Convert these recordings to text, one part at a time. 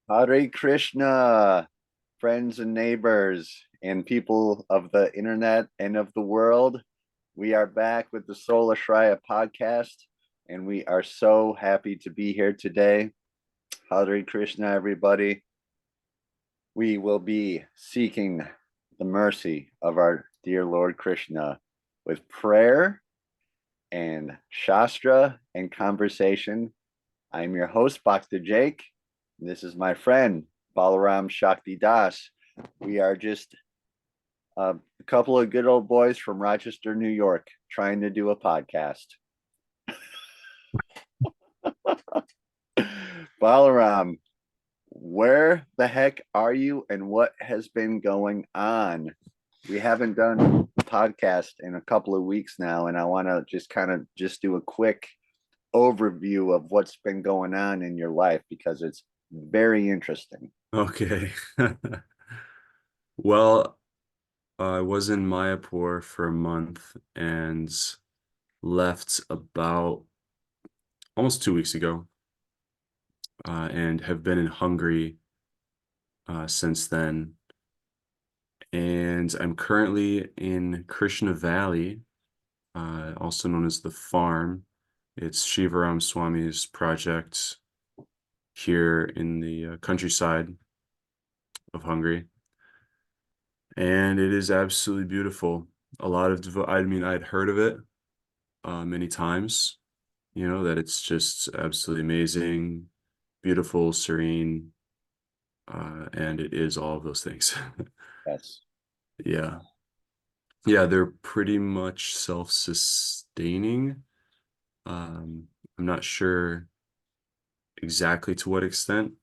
Hare Krishna, friends and neighbors, and people of the internet and of the world. We are back with the Sola Shraya podcast, and we are so happy to be here today. Hare Krishna, everybody. We will be seeking the mercy of our dear Lord Krishna with prayer and Shastra and conversation. I'm your host, Bhakta Jake. This is my friend, Balaram Shakti Das. We are just a couple of good old boys from Rochester, New York, trying to do a podcast. Balaram, where the heck are you and what has been going on? We haven't done a podcast in a couple of weeks now, and I want to just kind of just do a quick overview of what's been going on in your life because it's very interesting. Okay. Well, I was in Mayapur for a month and left about almost 2 weeks ago, and have been in Hungary since then. And I'm currently in Krishna Valley, also known as the farm. It's Shivaram Swami's project here in the countryside of Hungary. And it is absolutely beautiful. A lot of I'd heard of it many times, that it's just absolutely amazing, beautiful, serene, and it is all of those things. Yes. Yeah. Yeah, they're pretty much self-sustaining. I'm not sure exactly to what extent,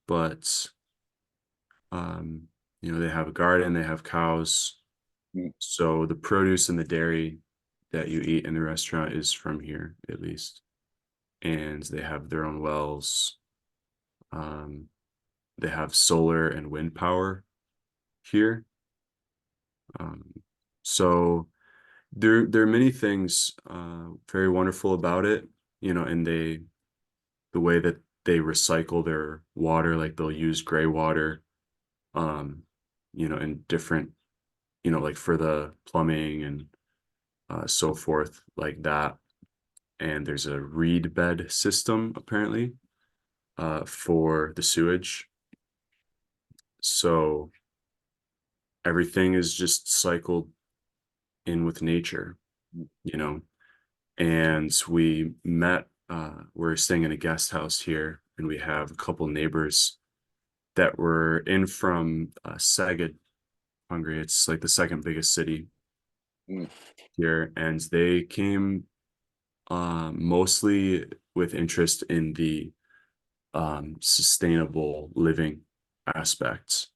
but they have a garden, they have cows. Mm. So the produce and the dairy that you eat in the restaurant is from here, at least. And they have their own wells. Um, they have solar and wind power here. Um, so there are many things very wonderful about it, and the way that they recycle their water, like they'll use gray water, um, in different, like for the plumbing and so forth, like that. And there's a reed bed system apparently for the sewage. So everything is just cycled in with nature, you know. And we're staying in a guest house here, and we have a couple neighbors that were in from Szeged, Hungary. It's like the second biggest city Mm. here, and they came mostly with interest in the sustainable living aspects.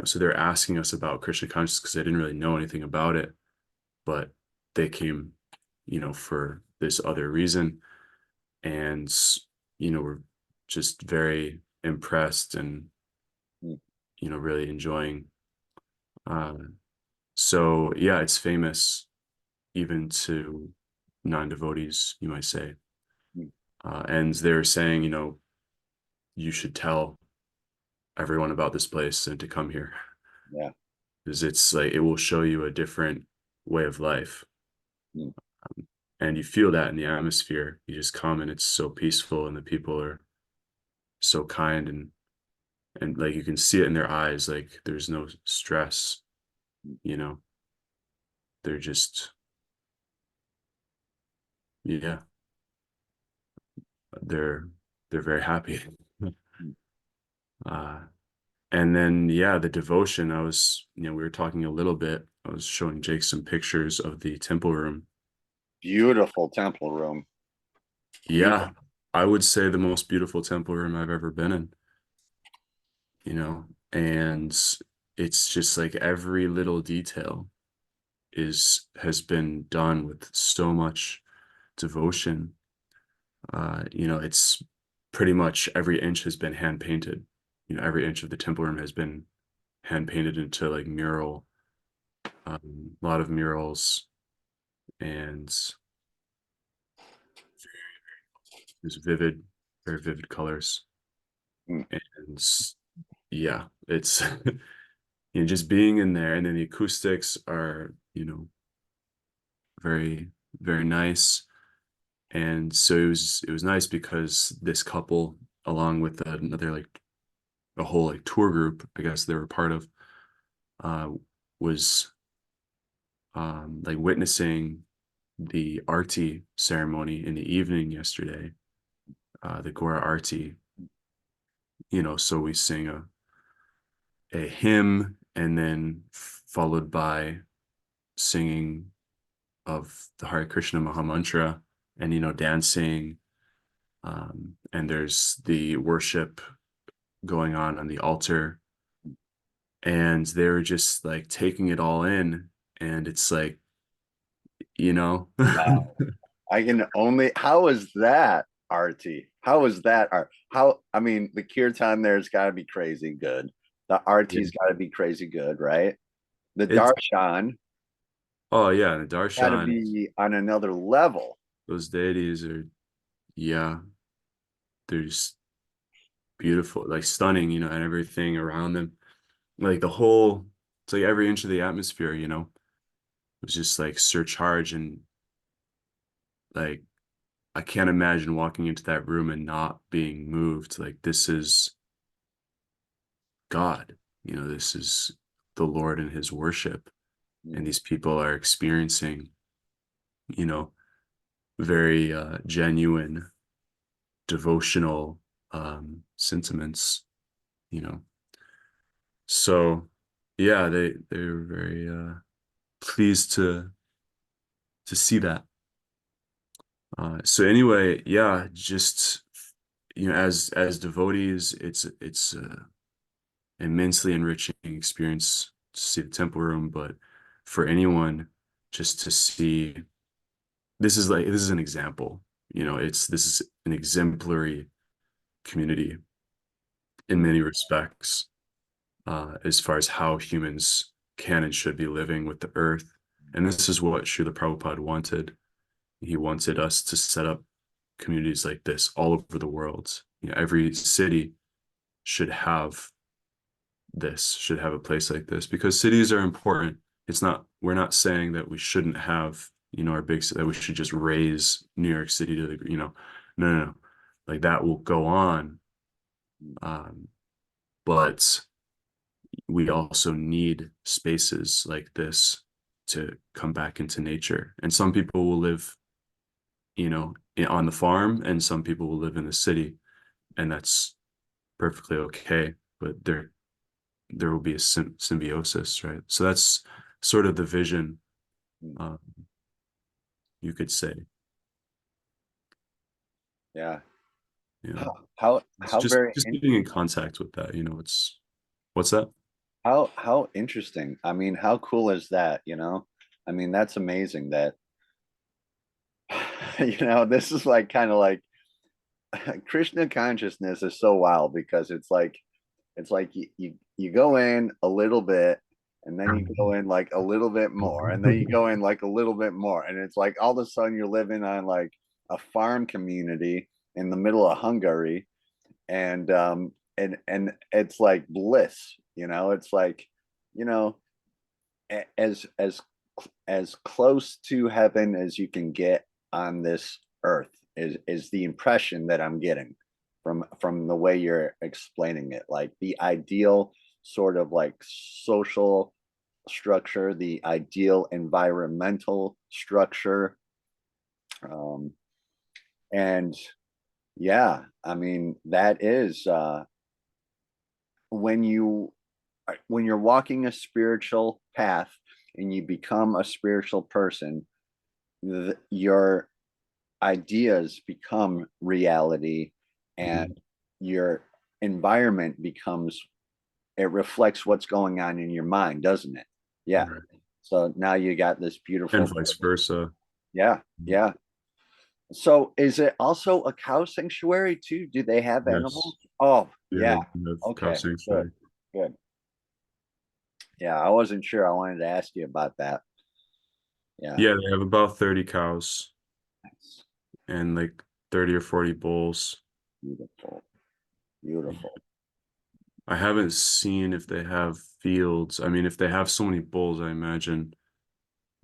So they're asking us about Krishna consciousness because they didn't really know anything about it, but they came, for this other reason, and we're just very impressed and Mm. really enjoying. Uh, so yeah, it's famous even to non-devotees, you might say, Mm. and they're saying, you should tell everyone about this place and to come here Yeah. because it's like it will show you a different way of life. Mm. And you feel that in the atmosphere. You just come and it's so peaceful and the people are so kind, and like you can see it in their eyes, like there's no stress, you know. They're just, yeah, they're they're very happy. Mm. uh and then yeah, the devotion, we were talking a little bit. I was showing Jake some pictures of the temple room. Beautiful temple room. Yeah, Beautiful. I would say the most beautiful temple room I've ever been in, and it's just like every little detail has been done with so much devotion. It's pretty much every inch has been hand painted. Every inch of the temple room has been hand painted into like mural, a lot of murals, and there's very vivid colors. Mm. And yeah, it's just being in there, and then the acoustics are, very, very nice. And so it was nice because this couple, along with another, like, a whole, like, tour group, I guess they were part of, uh was like witnessing the arti ceremony in the evening yesterday, the Gora arti. So we sing a hymn, and then followed by singing of the Hare Krishna Maha Mantra, and dancing, and there's the worship going on the altar, and they were just like taking it all in, and it's like, you know Wow. I can only, how is that arty? How is that art? How, I mean, the kirtan there's got to be crazy good. The Yeah. arty's got to be crazy good, right? The It's darshan Oh yeah, the got to darshan, be on another level. those deities are, yeah, they're just beautiful, like stunning, and everything around them, like it's like every inch of the atmosphere, was just like surcharged, and like I can't imagine walking into that room and not being moved. Like, this is God, this is the Lord and his worship, and these people are experiencing, you know, very genuine devotional sentiments, you know. So yeah, they were very pleased to see that. So anyway, yeah, just, as devotees, it's immensely enriching experience to see the temple room, but for anyone, just to see, this is an example, this is an exemplary community in many respects, as far as how humans can and should be living with the earth. And this is what Srila Prabhupada wanted. He wanted us to set up communities like this all over the world. Every city should have a place like this, because cities are important. We're not saying that we shouldn't have, our that we should just raise New York City to the, no, no, no. Like, that will go on. Um, but we also need spaces like this to come back into nature. And some people will live, on the farm, and some people will live in the city, and that's perfectly okay. But there will be a symbiosis, right? So that's sort of the vision, uh, you could say. Yeah. You know, it's How just very just being in contact with that. It's what's that? how interesting. I mean, how cool is that, you know? I mean, that's amazing that this is like kind of like Krishna consciousness is so wild because it's like you go in a little bit, and then you go in like a little bit more, and then you go in like a little bit more, and it's like all of a sudden you're living on like a farm community in the middle of Hungary, and it's like bliss, it's like, you know as close to heaven as you can get on this earth is the impression that I'm getting from the way you're explaining it. Like the ideal sort of like social structure, the ideal environmental structure, um, and yeah, I mean that is when you when you're walking a spiritual path and you become a spiritual person, your ideas become reality, Mhm. and your environment becomes, it reflects what's going on in your mind, doesn't it? Yeah. Right. So now you got this And beautiful, vice versa. yeah, yeah. So is it also a cow sanctuary too? Do they have Yes. animals? Oh Yeah, yeah. we have cow Okay, good, sanctuary. good. Yeah, I wasn't sure, I wanted to ask you about that. Yeah. Yeah, they have about 30 cows Nice. and like 30 or 40 bulls. Beautiful. Beautiful. I haven't seen if they have fields. I mean, if they have so many bulls, I imagine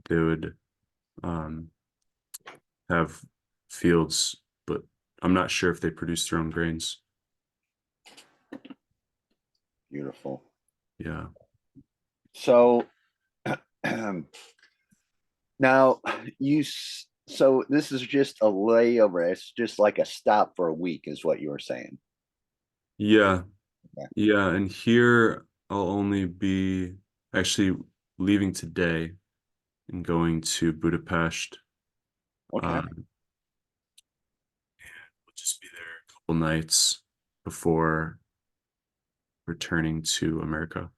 they would um, have fields, but I'm not sure if they produce their own grains. Beautiful. Yeah. So now so this is just a layover. It's just like a stop for a week, is what you were saying. Yeah. Yeah. Yeah. And here I'll only be actually leaving today and going to Budapest. Okay. We'll just be there a couple nights before returning to America.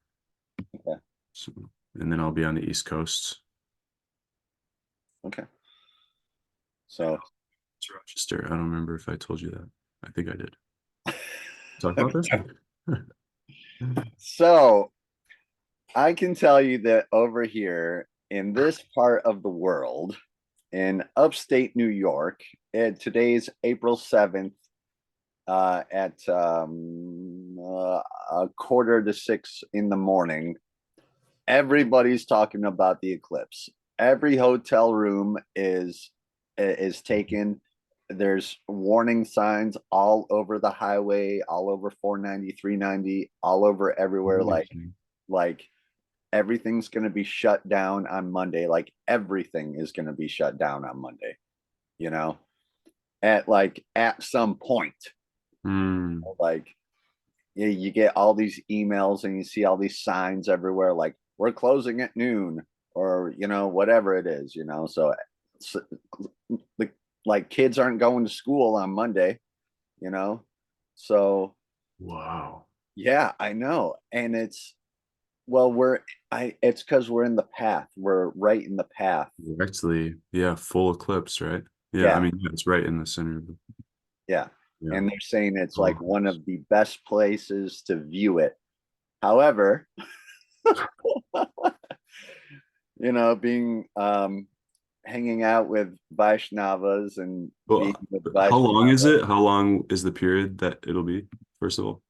Okay. So, and then I'll be on the East Coast. Okay. So To Rochester. I don't remember if I told you that. I think I did. Talk about this? okay. So I can tell you that over here in this part of the world, in upstate New York, today's April 7th, at a quarter to 6 in the morning, everybody's talking about the eclipse. Every hotel room is taken. There's warning signs all over the highway, all over 490, 390, all over everywhere. Like everything's going to be shut down on Monday. Like everything is going to be shut down on Monday, you know, at some point. Mm. Like you get all these emails and you see all these signs everywhere, like we're closing at noon, or whatever it is. So like kids aren't going to school on Monday. you know so Wow. yeah, I know. And well, it's because we're in the path. We're right in the path. Actually, yeah, full eclipse, right? Yeah, I Yeah, mean, yeah, it's right in the center of the, yeah. yeah. And they're saying it's Total like one eclipse. of the best places to view it. However, being hanging out with Vaishnavas and being Well, with how long is Vaishnavas, it? How long is the period that it'll be, first of all?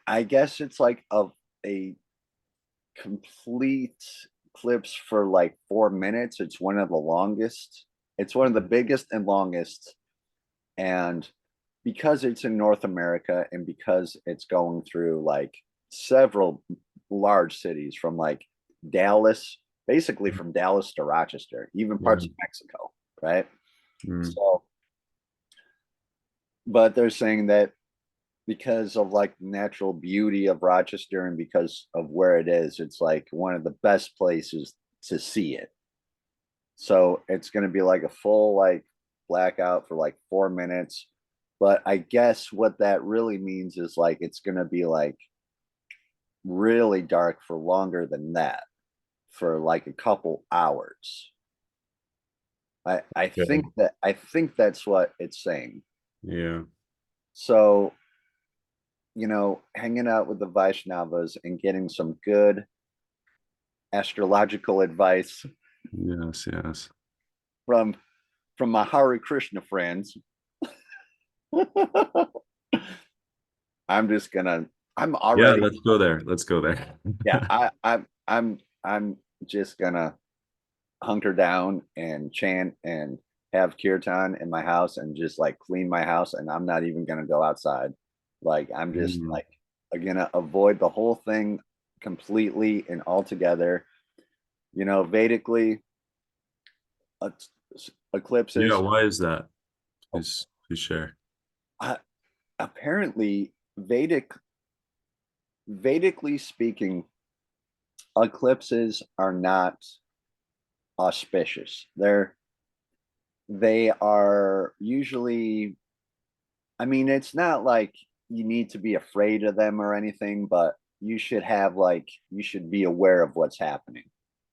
I guess it's like a complete eclipse for like 4 minutes. It's one of the longest. It's one of the biggest and longest. And because it's in North America and because it's going through like several large cities from like Dallas, basically from Dallas to Rochester, even parts Yeah. of Mexico, right? Mm. So, but they're saying that because of like the natural beauty of Rochester and because of where it is, it's like one of the best places to see it. So it's going to be like a full like blackout for like 4 minutes. But I guess what that really means is like it's going to be like really dark for longer than that, for like a couple hours. Okay. I think that's what it's saying. Yeah. So, hanging out with the Vaishnavas and getting some good astrological advice Yes, yes. from my Hare Krishna friends. I'm just gonna I'm Yeah, already let's go there. Let's go there. yeah, I'm just gonna hunker down and chant and have kirtan in my house and just like clean my house, and I'm not even gonna go outside. Like I'm just Mm. like gonna avoid the whole thing completely and altogether. Vedically, uh, Yeah, eclipses, why is that? Please share. uh, apparently Vedically speaking, eclipses are not auspicious. They are usually, I mean, it's not like you need to be afraid of them or anything, but you should be aware of what's happening,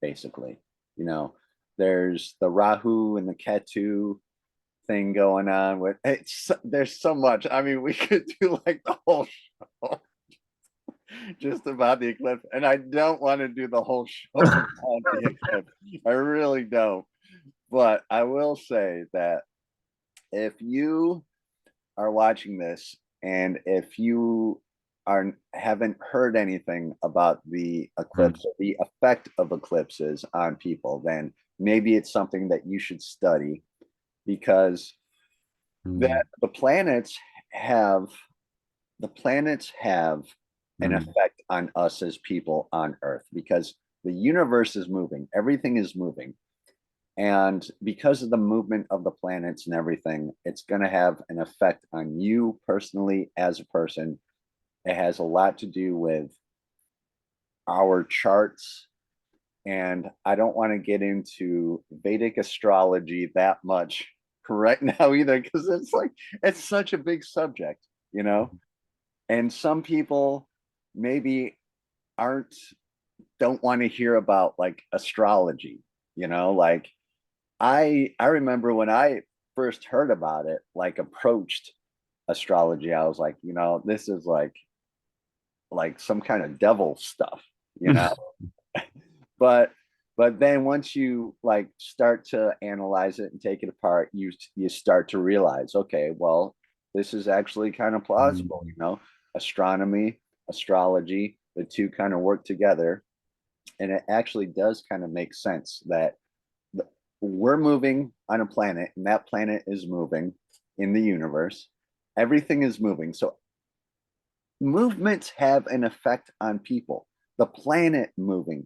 basically. You know, there's the Rahu and the Ketu thing going on with there's so much. I mean, we could do like the whole show just about the eclipse, and I don't want to do the whole show about the eclipse. I really don't. But I will say that if you are watching this And if you haven't heard anything about the eclipse or the effect of eclipses on people, then maybe it's something that you should study, because that have the planets have an effect on us as people on Earth, because the universe is moving, everything is moving. And because of the movement of the planets and everything, it's going to have an effect on you personally as a person. It has a lot to do with our charts. And I don't want to get into Vedic astrology that much right now either, because it's such a big subject, you know? And some people maybe aren't don't want to hear about like astrology, you know, like I remember when I first heard about it, like approached astrology, I was like, you know, this is like some kind of devil stuff, you know. but but then once you like start to analyze it and take it apart, you start to realize, okay, well, this is actually kind of plausible, you know. Astronomy, astrology, the two kind of work together, and it actually does kind of make sense that we're moving on a planet and that planet is moving in the universe. Everything is moving, so movements have an effect on people. The planet moving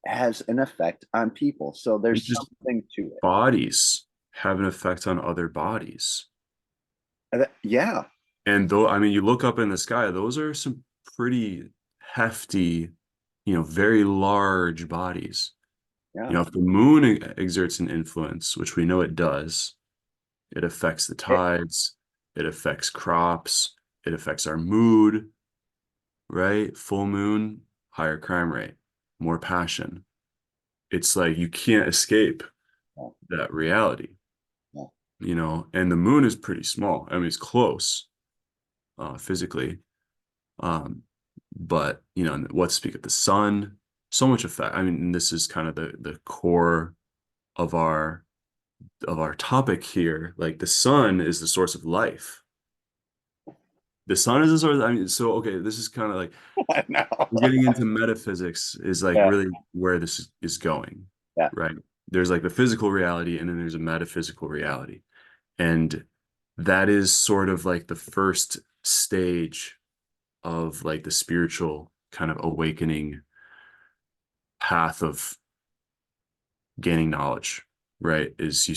has an effect on people, so It's there's just something to it. bodies have an effect on other bodies. Yeah, And though, I mean, you look up in the sky, those are some pretty hefty, very large bodies. yeah. If the moon exerts an influence, which we know it does, it affects the It, tides, it affects crops, it affects our mood, right? Full moon, higher crime rate, more passion. It's like you can't escape yeah, that reality, yeah, and the moon is pretty small. I mean, it's close physically. But what to speak of the sun, so much effect. I mean, this is kind of the core of our topic here. Like the sun is the source of life. The sun is the source. I mean, so okay, this is kind of like I know. we're getting into metaphysics is like Yeah, really where this is going, yeah, right? There's like the physical reality and then there's a metaphysical reality. And that is sort of like the first stage of like the spiritual kind of awakening path of gaining knowledge, right? Is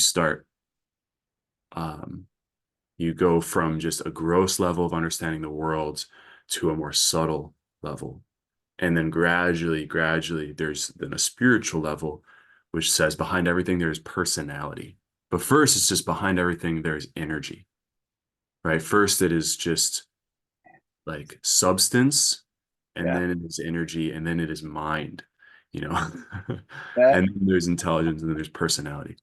um, you go from just a gross level of understanding the world to a more subtle level. And then gradually, there's then a spiritual level, which says behind everything, there's personality. But first, it's just behind everything, there's energy, right? First, it is just like substance, and yeah. then it is energy, and then it is mind, you know? That, And then there's intelligence, and then there's personality.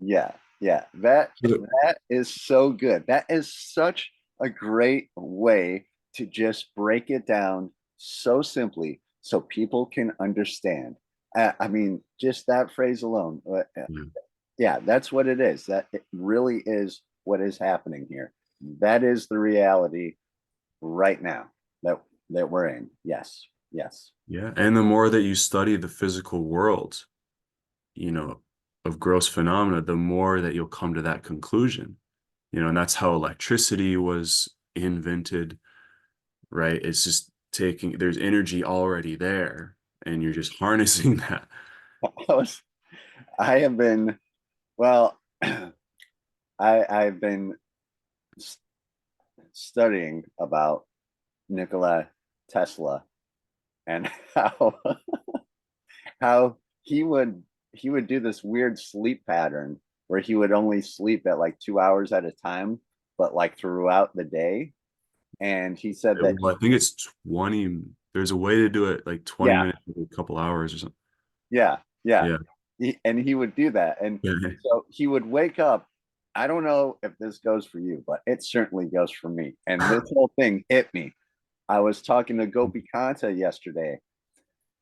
yeah, yeah. That So, that is so good. That is such a great way to just break it down so simply so people can understand. I mean, just that phrase alone. yeah. Yeah, that's what it is. That it really is what is happening here. That is the reality right now that we're in. Yes, yes, Yeah. And the more that you study the physical world, you know, of gross phenomena, the more that you'll come to that conclusion. And that's how electricity was invented, right? It's just there's energy already there, and you're just harnessing that. I have been well. I've been studying about Nikola Tesla and how he would do this weird sleep pattern where he would only sleep at like 2 hours at a time, but like throughout the day. And he said that Well, I think it's 20. There's a way to do it like 20 yeah, minutes, a couple hours or something. yeah, yeah. Yeah. And he would do that. And Yeah. so he would wake up. I don't know if this goes for you, but it certainly goes for me. And this whole thing hit me. I was talking to Gopi Kanta yesterday,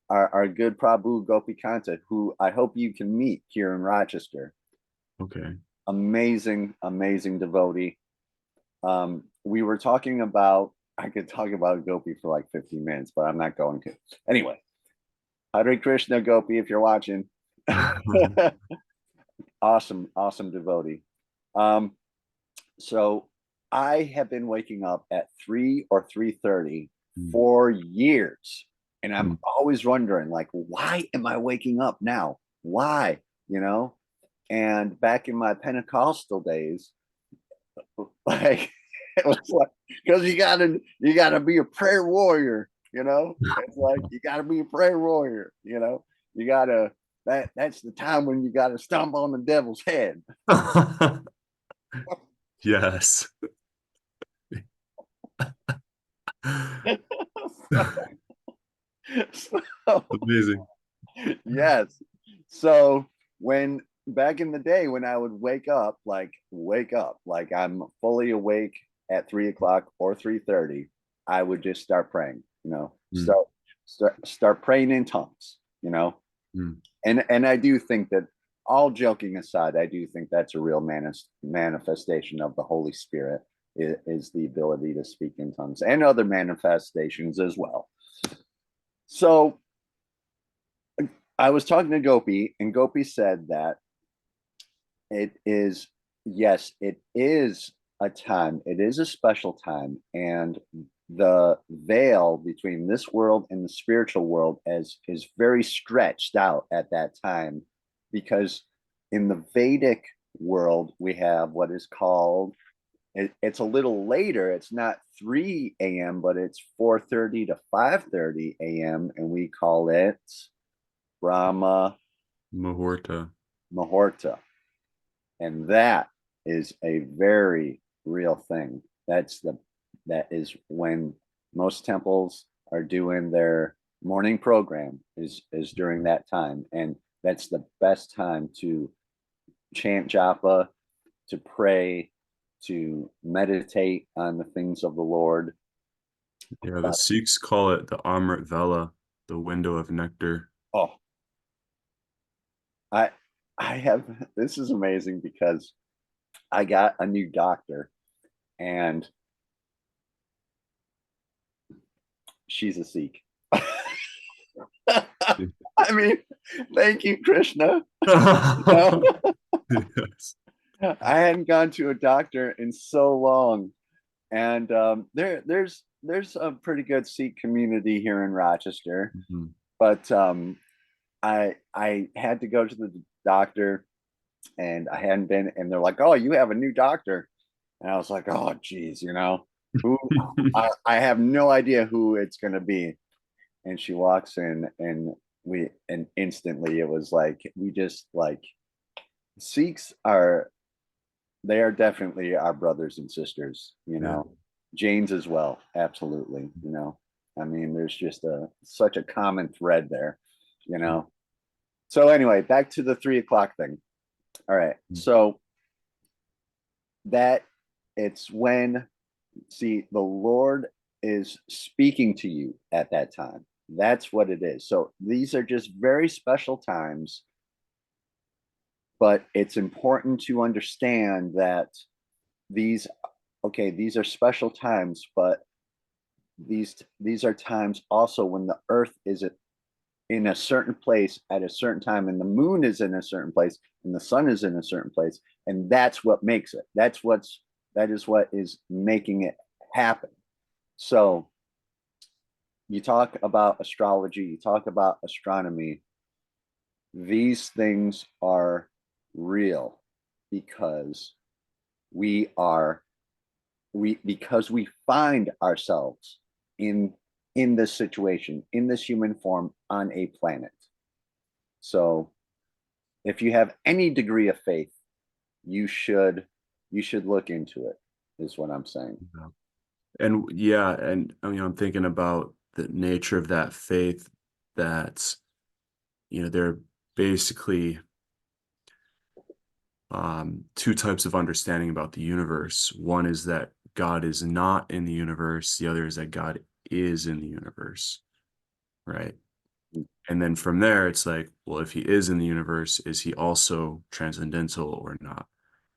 our good Prabhu Gopi Kanta, who I hope you can meet here in Rochester. Okay. Amazing, amazing devotee. we were talking about, I could talk about Gopi for like 15 minutes, but I'm not going to. Anyway, Hare Krishna, Gopi, if you're watching. Awesome devotee. Um, so I have been waking up at 3 or 3:30 Mm, for years. And I'm mm, always wondering, like, why am I waking up now? Why? You know? And back in my Pentecostal days, like it was like, because you gotta be a prayer warrior, you know? It's like you gotta be a prayer warrior, you know, you gotta that's the time when you gotta stomp on the devil's head. mm. Yes. So, Amazing. yes. So when back in the day when I would wake up like I'm fully awake at 3 o'clock or 3:30, I would just start praying, Mm, start praying in tongues, mm. and I do think that, all joking aside, I do think that's a real manifestation of the Holy Spirit, is the ability to speak in tongues, and other manifestations as well. So I was talking to Gopi, and Gopi said that it is, yes, it is a time, it is a special time, and the veil between this world and the spiritual world is very stretched out at that time, because in the Vedic world we have what is called, it's a little later, it's not 3 a.m., but it's 4:30 to 5:30 a.m., and we call it Brahma Muhurta. Muhurta. And that is a very real thing. That is when most temples are doing their morning program, is during that time, and that's the best time to chant japa, to pray, to meditate on the things of the Lord. Yeah, the uh, Sikhs call it the Amrit Vela, the window of nectar. oh, I I have, this is amazing, because I got a new doctor, and she's a Sikh. I mean, thank you, Krishna. You know, Yes. I hadn't gone to a doctor in so long, and there's a pretty good Sikh community here in Rochester, Mhm. but I had to go to the doctor, and I hadn't been, and they're like, "Oh, you have a new doctor," and I was like, "Oh, geez, who?" I have no idea who it's gonna be, and she walks in, and instantly it was like, we just like, Sikhs are, they are definitely our brothers and sisters, Yeah. Jains as well, absolutely, I mean, there's just such a common thread there, you Mm, know. So anyway, back to the 3 o'clock thing. All right, mm, so that, it's when, see, the Lord is speaking to you at that time. That's what it is. So these are just very special times, but it's important to understand that these, okay, these are special times, but these are times also when the earth is in a certain place at a certain time, and the moon is in a certain place, and the sun is in a certain place, and that's what makes it. That is what is making it happen. So you talk about astrology, you talk about astronomy, these things are real, because we are because we find ourselves in this situation, in this human form, on a planet. So if you have any degree of faith, you should look into it, is what I'm saying. yeah. And yeah, and I mean, I'm thinking about the nature of that faith, that, there are basically two types of understanding about the universe. One is that God is not in the universe, the other is that God is in the universe, right? And then from there, it's like, well, if he is in the universe, is he also transcendental or not?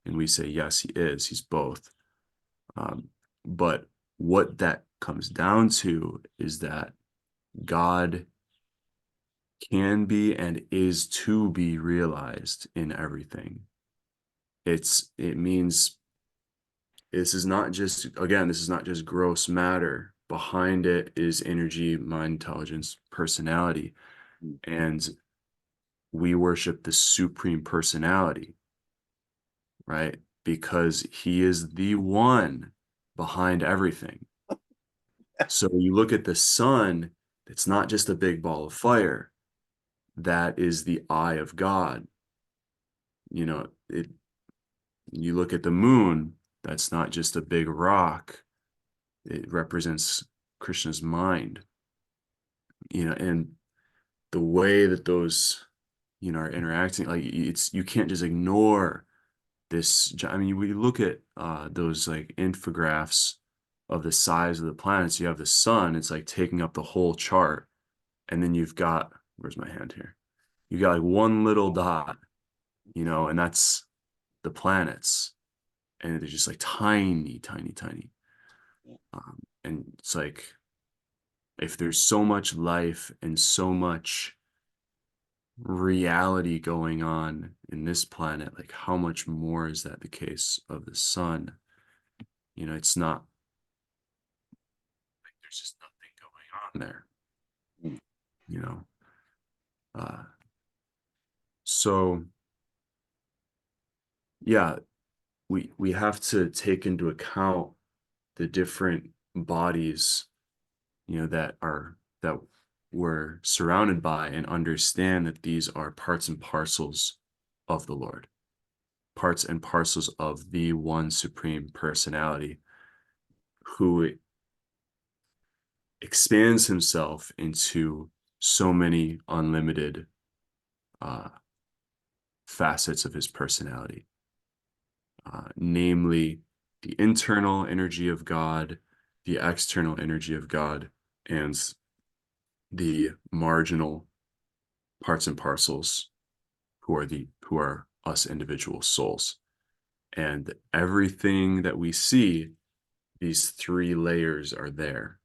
And we say, yes, he is. He's both. Um, But what that comes down to is that God can be and is to be realized in everything. It means this is not just, again, this is not just gross matter. Behind it is energy, mind, intelligence, personality. And we worship the supreme personality, right? Because he is the one behind everything. So you look at the sun, it's not just a big ball of fire. That is the eye of God. You know, you look at the moon, that's not just a big rock. It represents Krishna's mind. And the way that those, are interacting, like you can't just ignore this. I mean, we look at those like infographs of the size of the planets. You have the sun, it's like taking up the whole chart. And then you've got, where's my hand here? You got like one little dot, and that's the planets. And they're just like tiny, tiny, tiny. And it's like, if there's so much life and so much reality going on in this planet, like how much more is that the case of the sun? It's not like there's just nothing going on there, you know. So yeah, we have to take into account the different bodies, that we're surrounded by, and understand that these are parts and parcels of the Lord, parts and parcels of the one supreme personality who expands himself into so many unlimited facets of his personality, namely the internal energy of God, the external energy of God, and the marginal parts and parcels who are us individual souls. And everything that we see, these three layers are there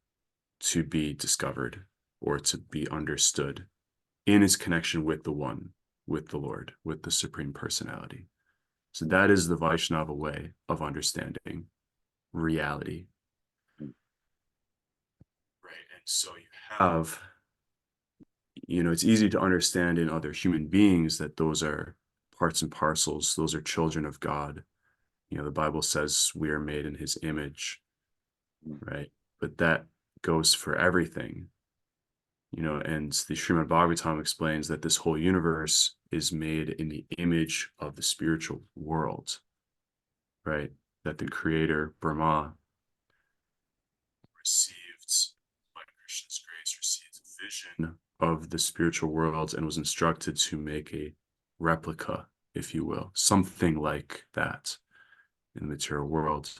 to be discovered or to be understood in its connection with the one, with the Lord, with the Supreme Personality. So that is the Vaishnava way of understanding reality. Right. And so you have, it's easy to understand in other human beings that those are parts and parcels, those are children of God. The Bible says we are made in his image, right? But that goes for everything, and the Srimad Bhagavatam explains that this whole universe is made in the image of the spiritual world, right? That the creator, Brahma, received, by Krishna's grace, received a vision of the spiritual world and was instructed to make a replica, if you will, something like that in the material world.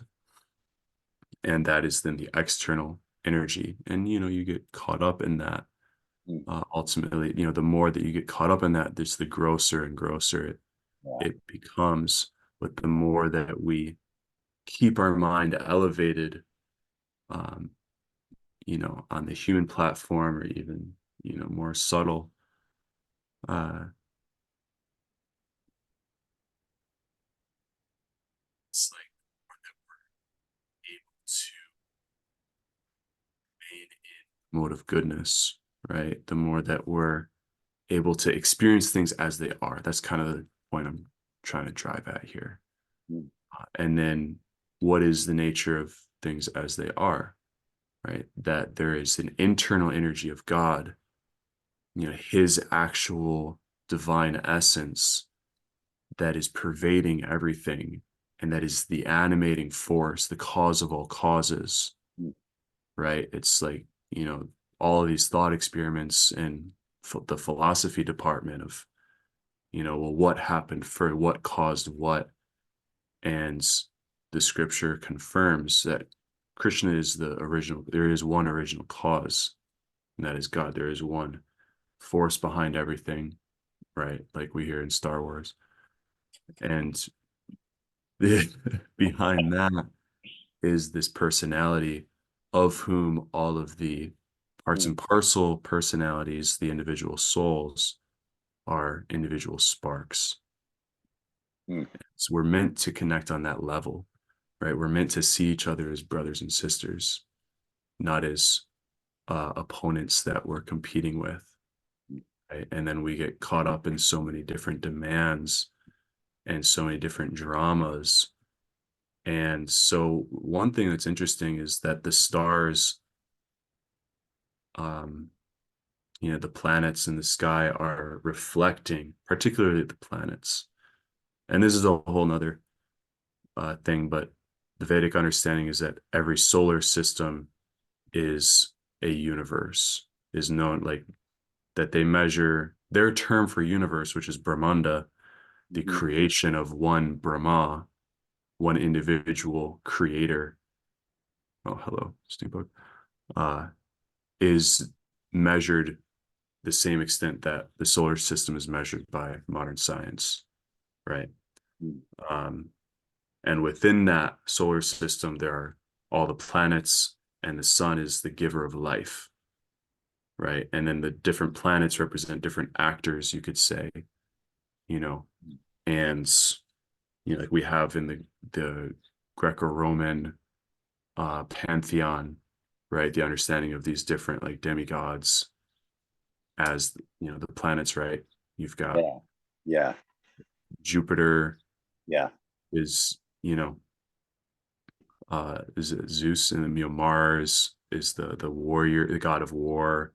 And that is then the external energy. And, you get caught up in that. Ultimately, the more that you get caught up in that, there's the grosser and grosser it becomes. But the more that we keep our mind elevated, on the human platform, or even, more subtle, it's like able to remain in mode of goodness, right? The more that we're able to experience things as they are. That's kind of the point I'm trying to drive at here. And then what is the nature of things as they are, right? That there is an internal energy of God, his actual divine essence that is pervading everything, and that is the animating force, the cause of all causes, right? It's like, all of these thought experiments in the philosophy department of, well, what happened for what caused what? And the scripture confirms that Krishna is the original. There is one original cause, and that is God. There is one force behind everything, right? Like we hear in Star Wars. And behind that is this personality of whom all of the parts Mm, and parcel personalities, the individual souls, are individual sparks. mm, So we're meant to connect on that level, right? We're meant to see each other as brothers and sisters, not as opponents that we're competing with, right? And then we get caught up in so many different demands and so many different dramas. And so one thing that's interesting is that the stars, um, the planets in the sky are reflecting, particularly the planets. And this is a whole nother thing, but the Vedic understanding is that every solar system is a universe, is known like that they measure their term for universe, which is Brahmanda, the mhm. creation of one Brahma, one individual creator. Oh, hello, Steamboat. Uh, is measured the same extent that the solar system is measured by modern science, right? Mm. Um, and within that solar system, there are all the planets, and the sun is the giver of life, right? And then the different planets represent different actors, you could say, you know, and like we have in the Greco-Roman pantheon, right? The understanding of these different like demigods as the planets, right? You've got Yeah, yeah, Jupiter yeah, is is it Zeus, and then Mars is the warrior, the god of war,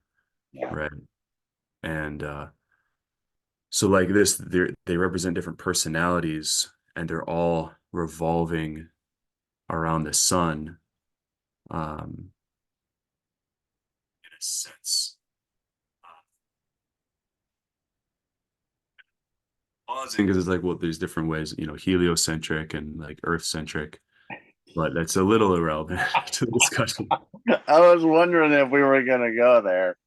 yeah, right? And so like this, they represent different personalities, and they're all revolving around the sun, in a sense. Pausing because it's like, well, there's different ways, heliocentric and like Earth centric, but that's a little irrelevant to the discussion. I was wondering if we were gonna go there.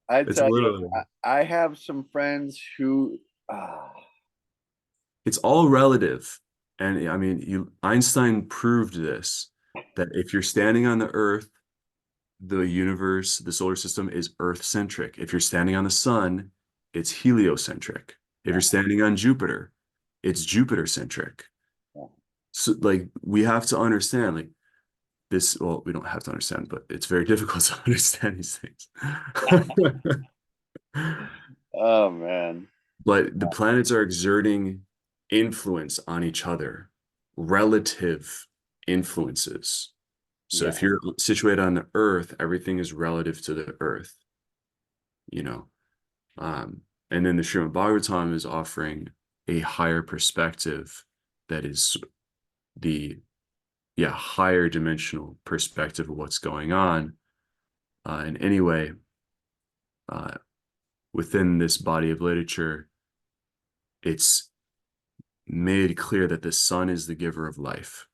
I It's a tell you, little, I have some friends who, ah, it's all relative. And I mean, Einstein proved this, that if you're standing on the Earth, the universe, the solar system is Earth centric. If you're standing on the sun, it's heliocentric. If yeah, you're standing on Jupiter, it's Jupiter centric. yeah. So like we have to understand like this, well, we don't have to understand, but it's very difficult to understand these things. Oh man, But the planets are exerting influence on each other, relative influences. So yeah, if you're situated on the Earth, everything is relative to the Earth, you know. And then the Srimad Bhagavatam is offering a higher perspective that is the higher dimensional perspective of what's going on. And anyway, uh, within this body of literature, it's made clear that the sun is the giver of life.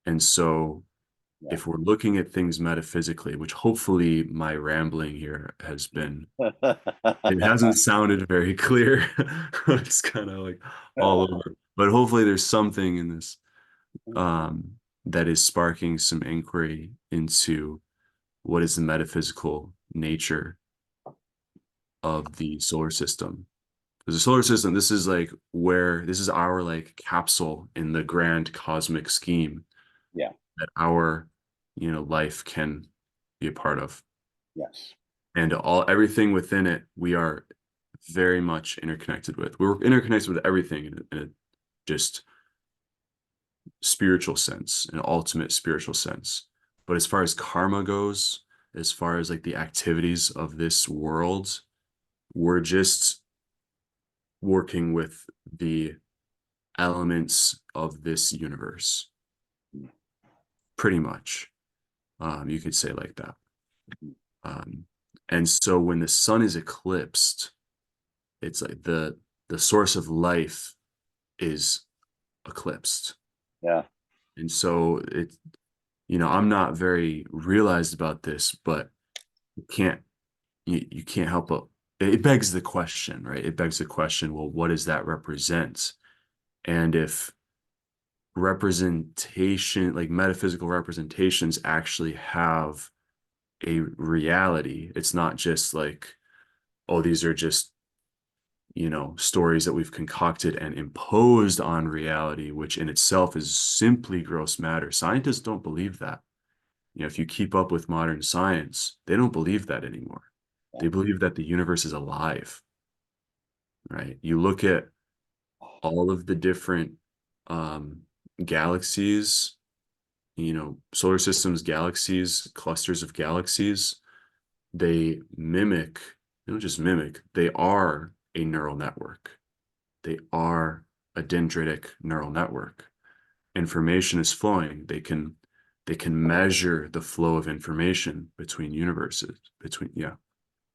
And so yeah. if we're looking at things metaphysically, which hopefully my rambling here has been, it hasn't sounded very clear. It's kind of like all over, but hopefully there's something in this that is sparking some inquiry into what is the metaphysical nature of the solar system. Because the solar system, this is like where this is our like capsule in the grand cosmic scheme Yeah, that our life can be a part of. yes, And everything within it we are very much interconnected with. We're interconnected with everything in a just spiritual sense, an ultimate spiritual sense. But as far as karma goes, as far as like the activities of this world, we're just working with the elements of this universe, pretty much. You could say like that. Um, and so when the sun is eclipsed, it's like the source of life is eclipsed. yeah, And so I'm not very realized about this, but you can't you can't help but it begs the question, right? It begs the question, well, what does that represent? And if representation, like metaphysical representations, actually have a reality. It's not just like, oh, these are just, stories that we've concocted and imposed on reality, which in itself is simply gross matter. Scientists don't believe that. If you keep up with modern science, they don't believe that anymore. Yeah. They believe that the universe is alive, right? You look at all of the different um, galaxies, solar systems, galaxies, clusters of galaxies, they mimic, they don't just mimic, they are a neural network. They are a dendritic neural network. Information is flowing. They can measure the flow of information between universes, our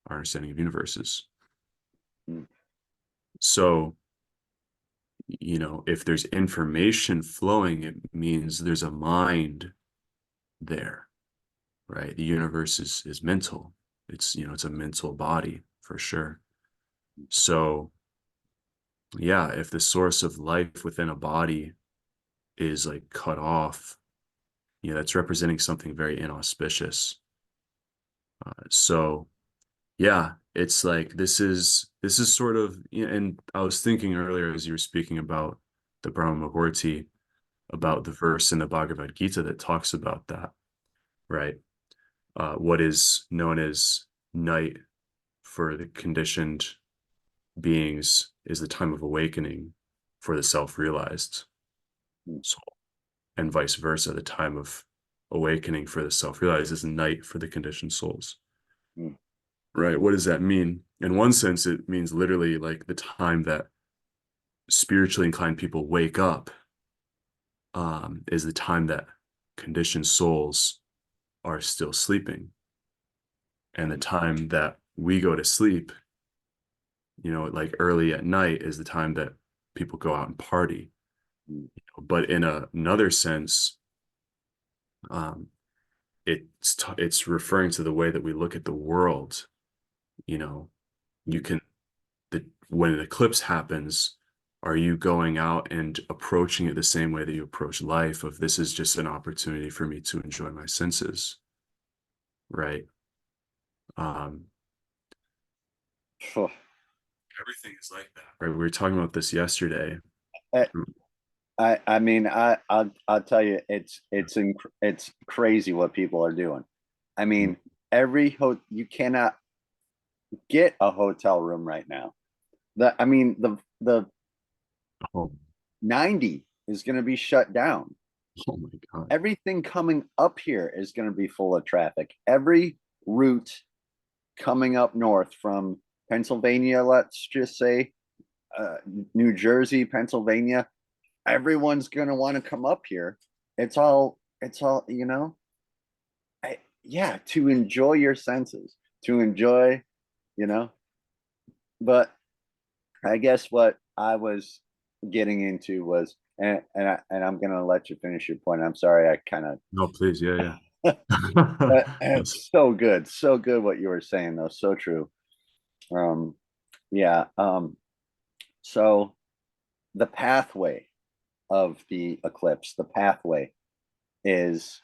understanding of universes. Mm. So, if there's information flowing, it means there's a mind there, right? The universe is mental. It's a mental body for sure. So, yeah, if the source of life within a body is like cut off, that's representing something very inauspicious. So yeah, it's like this is sort of, and I was thinking earlier as you were speaking about the Brahma Muhurti, Mm. about the verse in the Bhagavad Gita that talks about that, right? What is known as night for the conditioned beings is the time of awakening for the self-realized Mm. soul, and vice versa. The time of awakening for the self-realized is night for the conditioned souls. Mm. Right. What does that mean? In one sense, it means literally like the time that spiritually inclined people wake up, is the time that conditioned souls are still sleeping. And the time that we go to sleep, like early at night, is the time that people go out and party. Mm. But in another sense, um, it's referring to the way that we look at the world. You know, you Mm. can when an eclipse happens, are you going out and approaching it the same way that you approach life, of this is just an opportunity for me to enjoy my senses, right? um Phew. Everything is like that, right? We were talking about this yesterday. I, I mean, I'll tell you, it's crazy what people are doing. I mean, you cannot get a hotel room right now. The Oh, 90 is going to be shut down. oh my God. Everything coming up here is going to be full of traffic. Every route coming up north from Pennsylvania, let's just say, uh, New Jersey, Pennsylvania, everyone's going to want to come up here. It's all, yeah, to enjoy your senses, to enjoy, you know. But I guess what I was getting into was, and I'm going to let you finish your point. I'm sorry, I kind of, No, please. Yeah, yeah. Yes. it's so good what you were saying though, so true. Um, yeah. So the pathway of the eclipse, the pathway is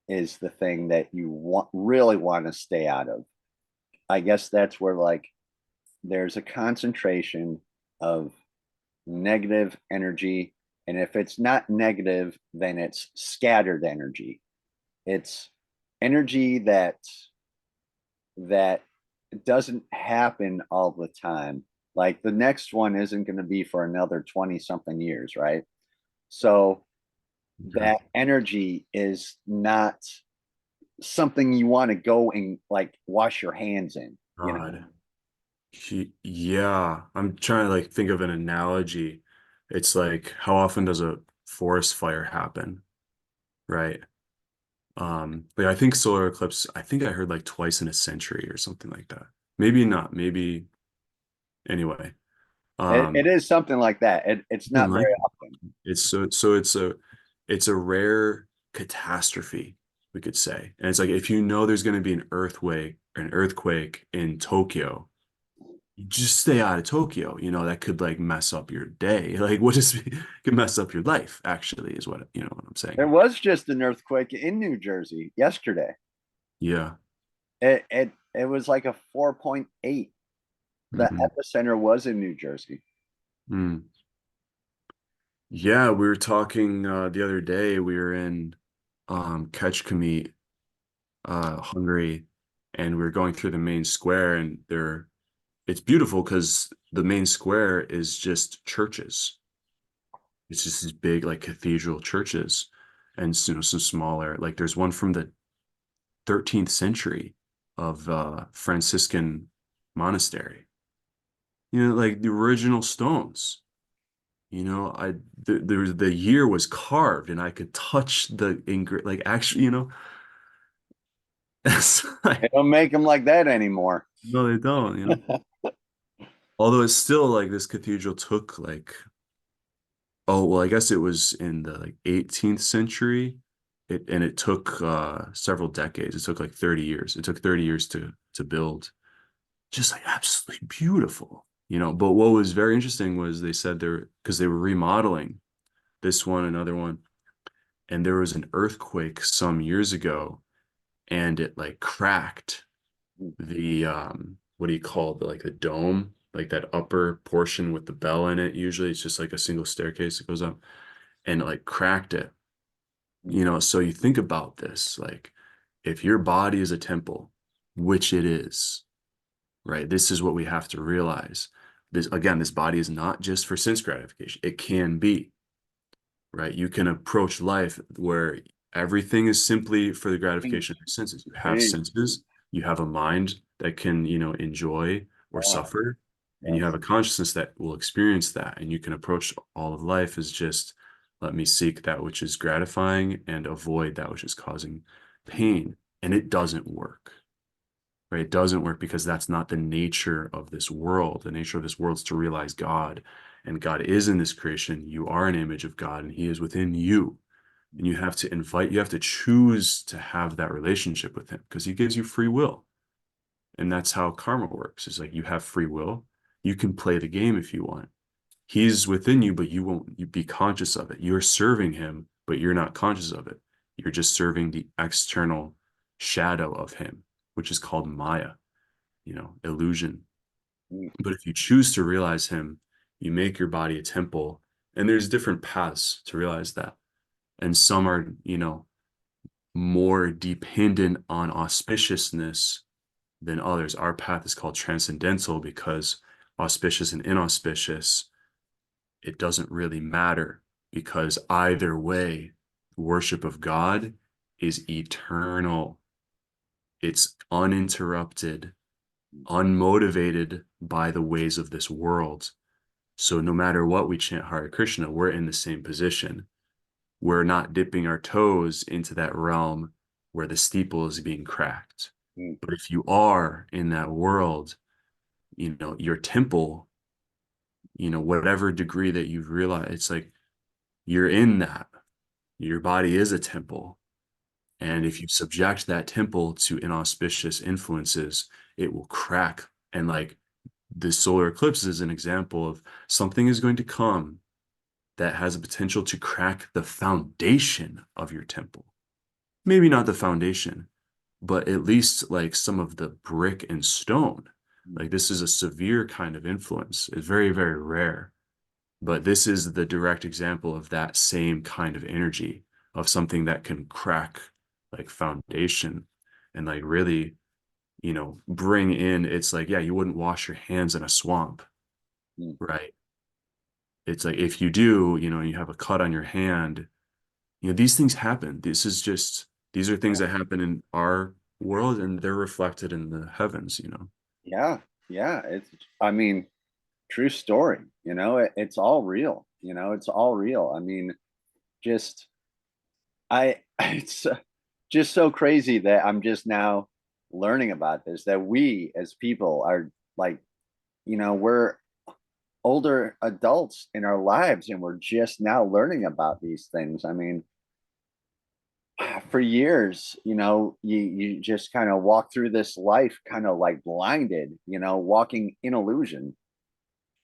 is the thing that you really want to stay out of. I guess that's where like there's a concentration of negative energy, and if it's not negative, then it's scattered energy. It's energy that doesn't happen all the time. Like the next one isn't going to be for another 20 something years, right? So Okay. that energy is not something you want to go and like wash your hands in, you know? God. Yeah, I'm trying to like think of an analogy. It's like, how often does a forest fire happen, right? Like I think solar eclipse, I think I heard like twice in a century or something like that. Maybe not, maybe anyway. It Um, is something like that. It's something not like very often. it's so it's a rare catastrophe, we could say. And it's like, if there's going to be an earthquake in Tokyo, You just stay out of Tokyo, that could like mess up your day. Like what is could mess up your life, actually, is what what I'm There saying. was just an earthquake in New Jersey yesterday. Yeah. It was like a 4.8. The Hmm. epicenter was in New Jersey. Mm. Yeah, we were talking the other day. We were in Kecskemét, Hungary, and we were going through the main square, and it's beautiful because the main square is just churches. It's just these big like cathedral churches, and some smaller. Like there's one from the 13th century of Franciscan monastery. Like the original stones. The year was carved, and I could touch the like actually, it's They like, don't make them like that anymore. no, they don't. Although it's still like this cathedral took like, oh, well, I guess it was in the like 18th century. And it took several decades. It took like 30 years. It took 30 years to build. Just like absolutely beautiful. But what was very interesting was they said because they were remodeling this one, another one, and there was an earthquake some years ago, and it like cracked the what do you call it, like the dome, like that upper portion with the bell in it. Usually it's just like a single staircase that goes up, and it like cracked it. So you think about this, like if your body is a temple, which it is, right? This is what we have to realize. This body is not just for sense gratification. It can be, right? You can approach life where everything is simply for the gratification of your senses. You have Hey, senses, you have a mind that can, enjoy or yeah, suffer, and you have yes. a consciousness that will experience that. And you can approach all of life as just, let me seek that which is gratifying and avoid that which is causing pain. And it doesn't work, right? It doesn't work because that's not the nature of this world. The nature of this world is to realize God, and God is in this creation. You are an image of God, and He is within you. And you have to choose to have that relationship with Him because He gives you free will. And that's how karma works. It's like you have free will. You can play the game if you want. He's within you, but you be conscious of it. You're serving Him, but you're not conscious of it. You're just serving the external shadow of Him, which is called Maya, illusion. But if you choose to realize Him, you make your body a temple. And there's different paths to realize that. And some are, more dependent on auspiciousness than others. Our path is called transcendental because auspicious and inauspicious, it doesn't really matter because either way, worship of God is eternal. It's uninterrupted, unmotivated by the ways of this world. So no matter what we chant Hare Krishna, we're in the same position. We're not dipping our toes into that realm where the steeple is being cracked. But if you are in that world, your temple, whatever degree that you've realized, it's like you're in that. Your body is a temple. And if you subject that temple to inauspicious influences, it will crack. And like the solar eclipse is an example of something is going to come that has a potential to crack the foundation of your temple. Maybe not the foundation, but at least like some of the brick and stone. Like this is a severe kind of influence. It's very, very rare. But this is the direct example of that same kind of energy of something that can crack like foundation and like really, bring in, it's like, yeah, you wouldn't wash your hands in a swamp, right? It's like if you do, you have a cut on your hand, these things happen. These are things that happen in our world and they're reflected in the heavens. Yeah, yeah. I mean, true story. It's all real. It's all real. I mean, just, it's just so crazy that I'm just now learning about this, that we as people are like, we're older adults in our lives and we're just now learning about these things. I mean, For years, you just kind of walk through this life kind of like blinded, walking in illusion.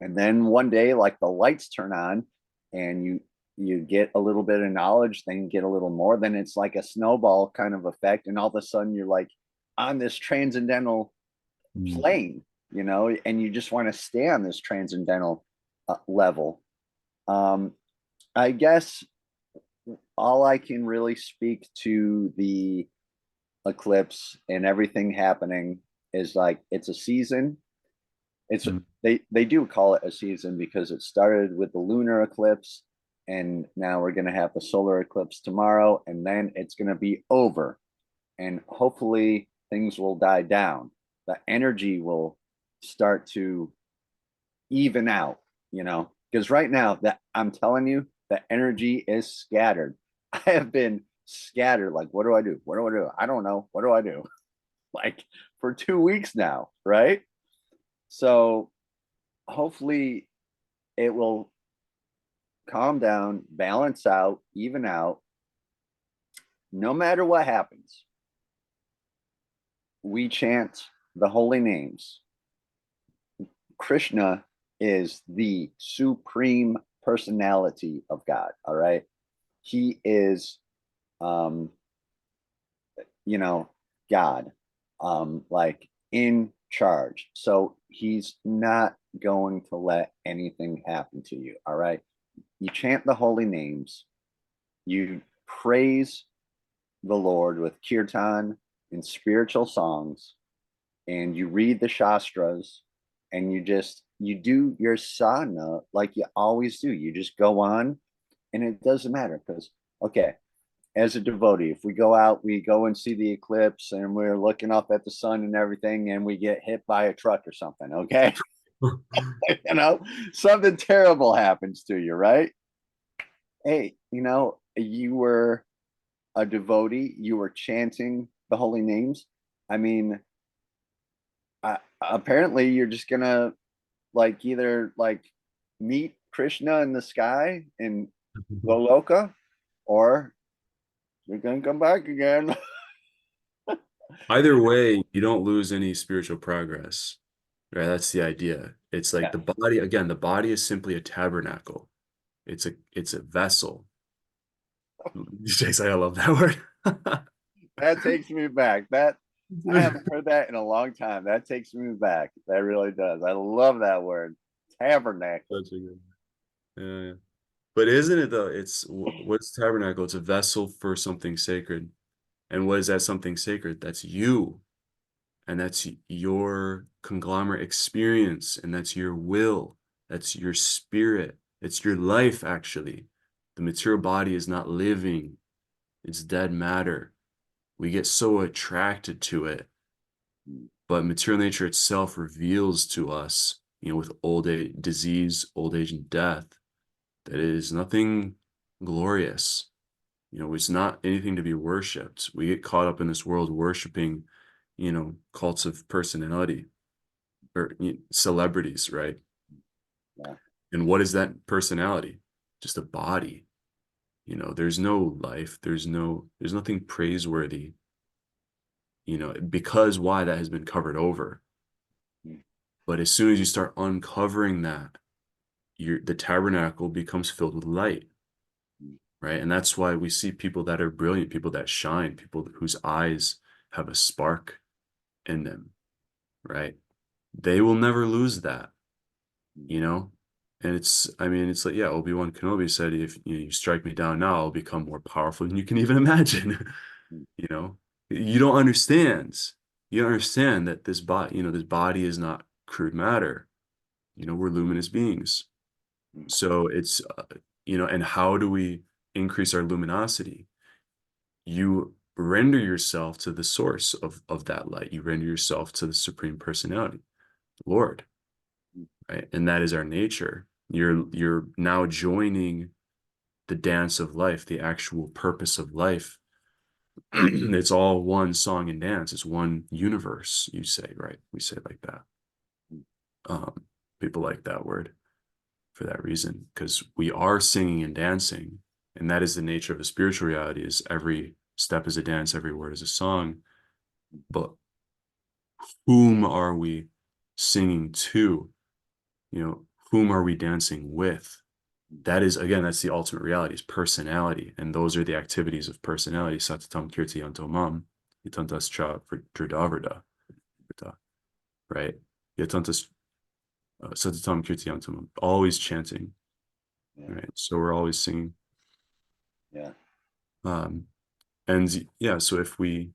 And then one day, like the lights turn on and you get a little bit of knowledge, then you get a little more, then it's like a snowball kind of effect. And all of a sudden you're like on this transcendental Mm. plane, and you just want to stay on this transcendental level. Um, I guess all I can really speak to the eclipse and everything happening is like it's a season. It's Mm. they do call it a season because it started with the lunar eclipse, and now we're going to have the solar eclipse tomorrow, and then it's going to be over, and hopefully things will die down. The energy will start to even out, because right now that I'm telling you, the energy is scattered. I have been scattered. Like, what do I do? What do I do? I don't know. What do I do? Like for 2 weeks now, right? So hopefully it will calm down, balance out, even out. No matter what happens, we chant the holy names. Krishna is the supreme personality of God. All right. He is, um, God, like in charge. So he's not going to let anything happen to you. All right. You chant the holy names, you praise the Lord with kirtan and spiritual songs, and you read the shastras, and you do your sadhana like you always do. You just go on, and it doesn't matter because okay, as a devotee, if we go out, we go and see the eclipse, and we're looking up at the sun and everything, and we get hit by a truck or something, okay, something terrible happens to you, right? Hey, you were a devotee, you were chanting the holy names. I mean, apparently you're just gonna like either like meet Krishna in the sky in Goloka, or you're gonna come back again. Either way, you don't lose any spiritual progress, right? That's the idea. It's like Yeah, the body, again, the body is simply a tabernacle. It's a vessel. Jason, I love that word. that takes me back. That I haven't heard that in a long time. That takes me back. That really does. I love that word, tabernacle. Such a good. Yeah, yeah. But isn't it though? What's tabernacle? It's a vessel for something sacred. And what is that something sacred? That's you. And that's your conglomerate experience. And that's your will. That's your spirit. It's your life, actually. The material body is not living. It's dead matter. We get so attracted to it. But material nature itself reveals to us, with old age, disease, old age, and death, that it is nothing glorious. It's not anything to be worshipped. We get caught up in this world worshiping, cults of personality or celebrities, right? Yeah. And what is that personality? Just a body. There's no life. There's nothing praiseworthy, because why that has been covered over. But as soon as you start uncovering that, the tabernacle becomes filled with light, right? And that's why we see people that are brilliant, people that shine, people whose eyes have a spark in them, right? They will never lose that, you know? And I mean, it's like, yeah, Obi-Wan Kenobi said, if you strike me down now, I'll become more powerful than you can even imagine. you know, you don't understand. You don't understand that this body is not crude matter. We're luminous beings. So it's, and how do we increase our luminosity? You render yourself to the source of that light. You render yourself to the supreme personality, Lord, right? And that is our nature. You're now joining the dance of life, the actual purpose of life. It's all one song and dance. It's one universe, you say, right? We say it like that. Um, People like that word for that reason, because we are singing and dancing, and that is the nature of the spiritual reality, is every step is a dance, every word is a song. But whom are we singing to? You know, whom are we dancing with? That is, again, that's the ultimate reality, is personality. And those are the activities of personality. Satatam kirti antomam, yatantas cha dridavrda, right? Yatantas satatam kirti antomam, always chanting, right? So we're always singing. Yeah. And yeah, so if we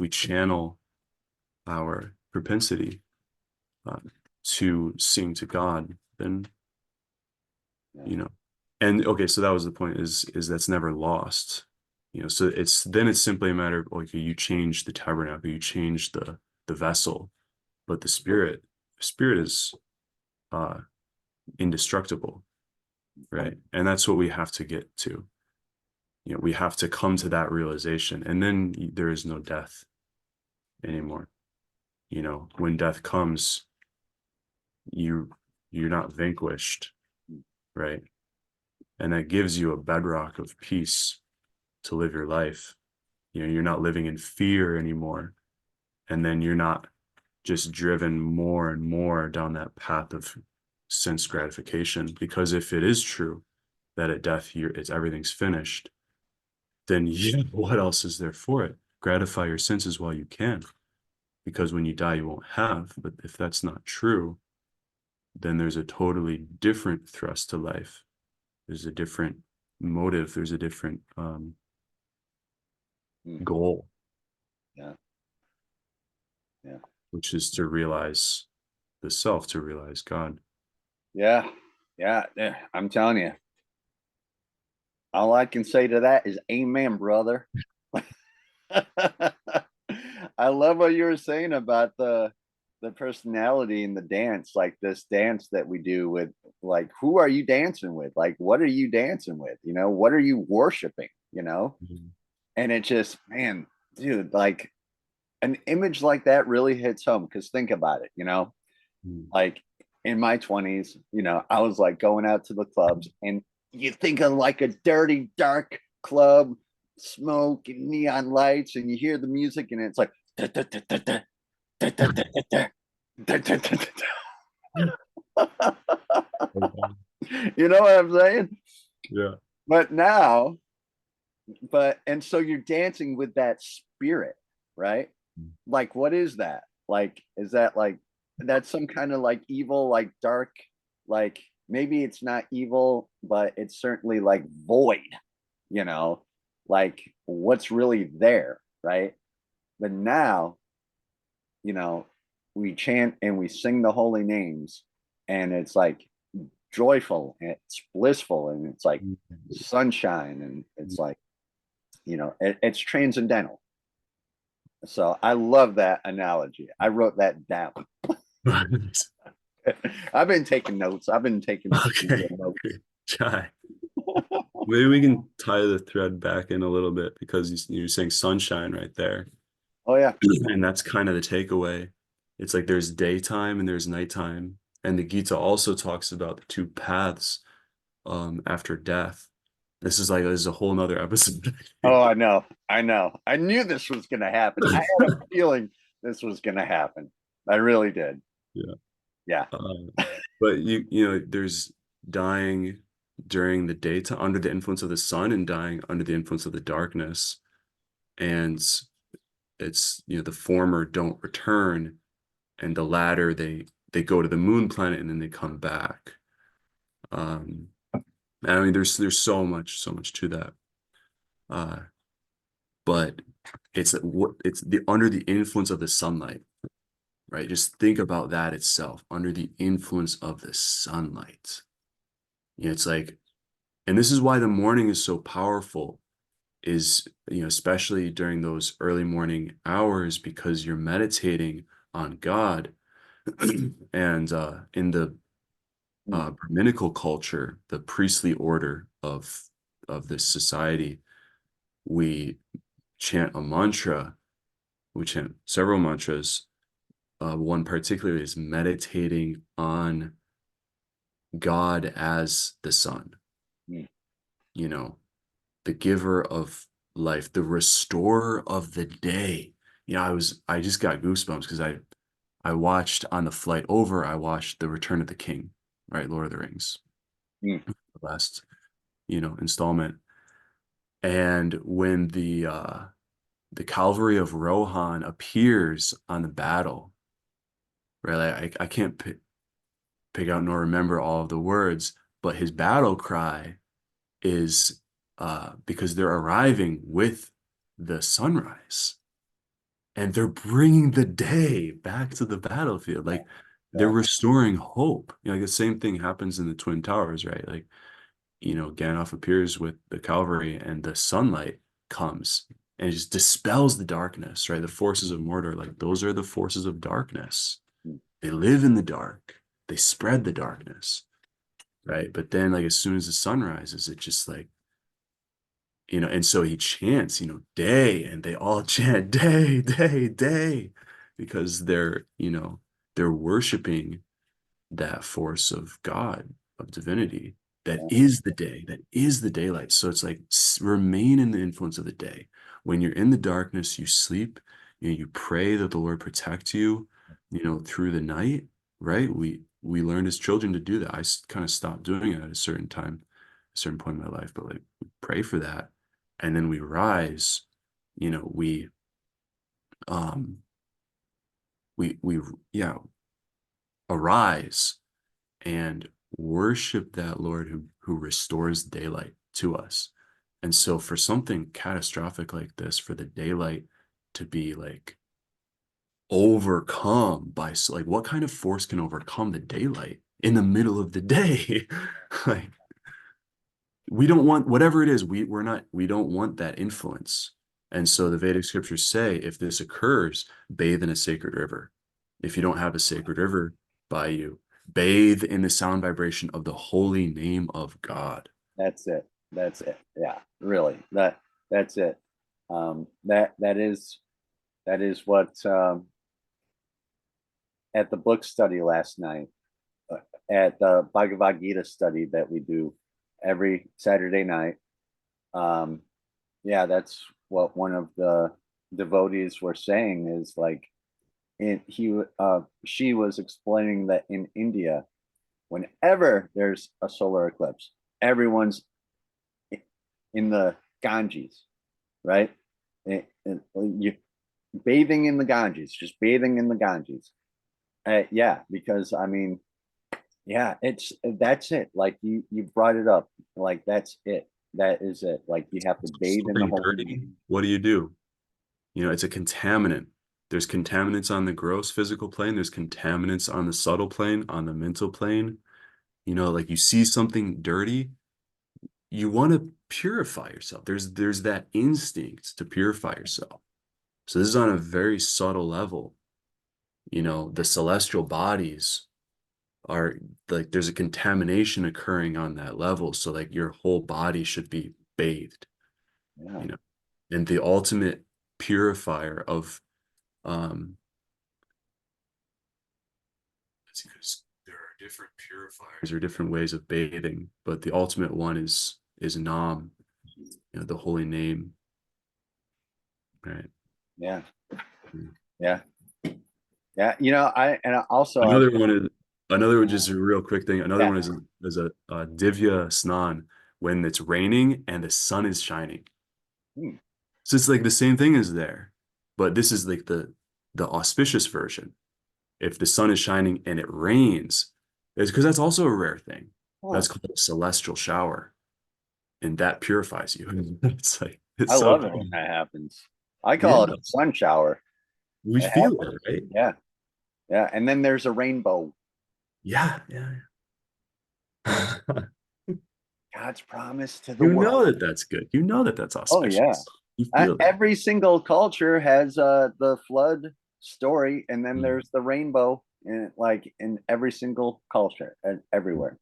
channel our propensity to sing to God, then you know, and okay, so that was the point, is that's never lost, you know. So it's simply a matter of, like, you change the tabernacle, you change the vessel, but the spirit is indestructible, right? And that's what we have to get to. You know, we have to come to that realization, and then there is no death anymore. You know, when death comes, you're not vanquished, right? And that gives you a bedrock of peace to live your life. You know, you're not living in fear anymore. And then you're not just driven more and more down that path of sense gratification. Because if it is true that at death everything's finished, then yeah, what else is there for it? Gratify your senses while you can, because when you die, you won't have. But if that's not true, then there's a totally different thrust to life. There's a different motive. There's a different goal. Yeah. Yeah. Which is to realize the self, to realize God. Yeah. Yeah. Yeah. I'm telling you, all I can say to that is amen, brother. I love what you were saying about the personality in the dance, like this dance that we do with, like, who are you dancing with? Like, what are you dancing with? You know, what are you worshiping? You know, and it just, man, dude, like an image like that really hits home, because think about it, you know, like in my 20s, you know, I was like going out to the clubs, and you think of like a dirty, dark club, smoke and neon lights, and you hear the music, and it's like, you know what I'm saying? Yeah. But now, and so you're dancing with that spirit, right? Like, what is that? Like, is that like, that's some kind of like evil, like dark, like maybe it's not evil, but it's certainly like void, you know, like what's really there, right? But now, you know, we chant and we sing the holy names, and it's like joyful and it's blissful and it's like sunshine, and it's like, you know, it's transcendental. So I love that analogy. I wrote that down. I've been taking notes. I've been taking Okay. notes. Chai. Maybe we can tie the thread back in a little bit, because you're saying sunshine right there. Oh yeah. And that's kind of the takeaway. It's like there's daytime and there's nighttime. And the Gita also talks about the two paths after death. This is a whole nother episode. Oh, I know. I know. I knew this was going to happen. I had a feeling this was going to happen. I really did. Yeah. Yeah. But you know, there's dying during the daytime under the influence of the sun, and dying under the influence of the darkness. And it's, you know, the former don't return, and the latter, they go to the moon planet and then they come back. I mean, there's so much to that. But it's the under the influence of the sunlight, right? Just think about that itself, under the influence of the sunlight. You know, it's like, and this is why the morning is so powerful, is, you know, especially during those early morning hours, because you're meditating on God. And in the Brahminical culture, the priestly order of this society, we chant a mantra. We chant several mantras. One particularly is meditating on God as the sun. You know, the giver of life, the restorer of the day. I just got goosebumps because I watched on the flight over, I watched The Return of the King, right? Lord of the Rings, Mm. the last, installment. And when the cavalry of Rohan appears on the battle, right? I can't pick out nor remember all of the words, but his battle cry is because they're arriving with the sunrise and they're bringing the day back to the battlefield. Like they're Yeah. restoring hope. Like the same thing happens in the Twin Towers, right? Like, Gandalf appears with the cavalry and the sunlight comes and it just dispels the darkness, right? The forces of Mordor, like those are the forces of darkness. Mm. They live in the dark. They spread the darkness, right? But then, like, as soon as the sun rises, it just like, and so he chants, day, and they all chant day, day, day, because they're worshiping that force of God, of divinity, that Yeah. is the day, that is the daylight. So it's like remain in the influence of the day. When you're in the darkness, you sleep, you pray that the Lord protect you, through the night, right? We learned as children to do that. I kind of stopped doing it at a certain time, a certain point in my life, but like we pray for that. And then we rise, we um we yeah, arise and worship that Lord who restores daylight to us. And so for something catastrophic like this, for the daylight to be like overcome by like what kind of force can overcome the daylight in the middle of the day? Like we don't want whatever it is, we don't want that influence. And so the Vedic scriptures say if this occurs, bathe in a sacred river. If you don't have a sacred river by you, bathe in the sound vibration of the holy name of God. That's it. That's it. Yeah, really. That's it. That is what at the book study last night, at the Bhagavad Gita study that we do every Saturday night. Um, yeah, that's what one of the devotees were saying is like, she was explaining that in India, whenever there's a solar eclipse, everyone's in the Ganges, right? You bathing in the Ganges, just bathing in the Ganges. Yeah, because I mean, yeah, that's it. Like you brought it up. Like that's it. That is it. Like you have to bathe in the Something holy dirty, name. what do? It's a contaminant. There's contaminants on the gross physical plane, there's contaminants on the subtle plane, on the mental plane. Like you see something dirty, you want to purify yourself. There's that instinct to purify yourself. So this is on a very subtle level. The celestial bodies are like there's a contamination occurring on that level. So like your whole body should be bathed, Yeah, you know, and the ultimate purifier of because there are different purifiers or different ways of bathing, but the ultimate one is Nam, the holy name, right? yeah, Mm. yeah, yeah. I and also I Another one is another one, just a real quick thing. Another yeah. one is a Divya Snan when it's raining and the sun is shining. Hmm. So it's like the same thing as there, but this is like the auspicious version. If the sun is shining and it rains, it's because that's also a rare thing. Huh. That's called a celestial shower, and that purifies you. It's like it's I so love it cool. when that happens. I Yeah, call it a sun shower. we It feel happens. it, right? Yeah, yeah. And then there's a rainbow. Yeah, yeah. God's promise to the You world. know that that's good. You know that that's Oh yeah. auspicious. You feel that. Every single culture has the flood story, and then Mm. there's the rainbow, in like in every single culture and everywhere.